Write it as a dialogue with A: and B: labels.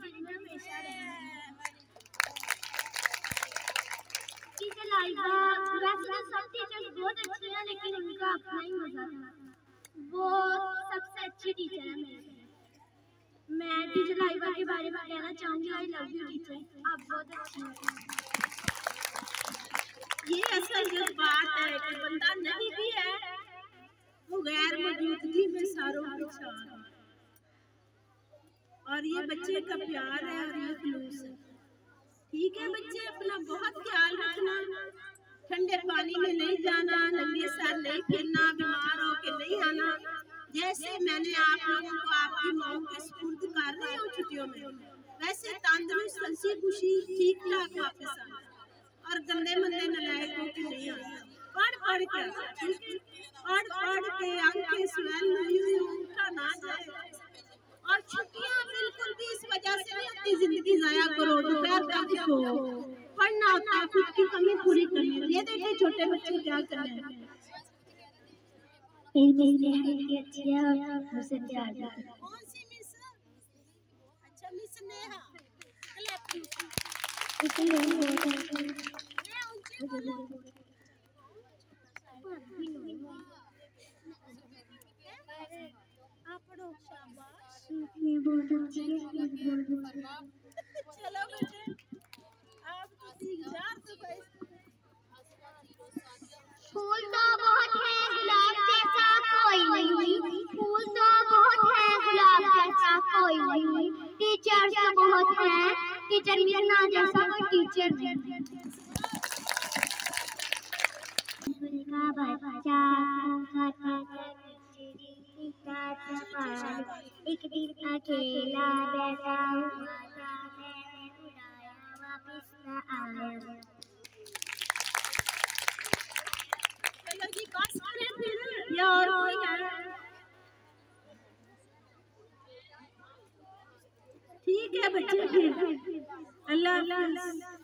A: दिल में हमेशा रहेंगी। टीचर लाइबा वैसे तो सब टीचर्स बहुत अच्छे हैं, लेकिन उनका अपना ही मजा था। वो सबसे अच्छी टीचर है मेरे लिए। मैं टीचर लाइबा के बारे में कहना चाहूँगी, आई लव यू टीचर, आप बहुत अच्छी हैं।
B: ये असल बात है कि बंदा नहीं भी है वो गैर मौजूदगी में सारों के साथ, और ये बच्चे का प्यार है और ये खलूस है। ठीक है बच्चे, अपना बहुत ख्याल रखना, ठंडे पानी में नहीं जाना, नंगे सर नहीं फिरना, बीमार हो के नहीं आना। जैसे मैंने आप लोगों को आपकी माँ के स्कूल कर रही हूँ छुट्टियों में, वैसे तंदुरुस्त हंसी खुशी ठीक ठाक वापस आना, और गंदे मंदे नलायकों के नहीं आना। पढ़ पढ़ के पढ़ पढ़ के आंखें स्वेल उठा ना जाए। और छुट्टियां बिल्कुल भी इस वजह से नहीं अपनी जिंदगी जाया करो, दोपहर तक सो, पढ़ना होता है, खुद की कमी पूरी करनी है। ये देखिए छोटे बच्चे क्या कर रहे हैं।
A: अच्छी है और मुझसे प्यार भी।
B: कौन सी मिस? अच्छा मिस नेहा। आप पढ़ो, शाबाश।
A: बहुत अच्छी है।
B: चलो बेटे, आप तो सीख जा तो भाई।
A: फूल तो बहुत है, गुलाब जैसा कोई नहीं। फूल तो बहुत है, गुलाब जैसा कोई नहीं। टीचर तो बहुत है, टीचर मिलना जैसा कोई टीचर नहीं। का बच्चा एक दिन अकेला बैठा हुआ था, मैंने बुलाया वापिस न आया।
B: चलो जी बस करें फिर, या और कोई है? ठीक है बच्चे, फिर अल्लाह हाफ़िज़।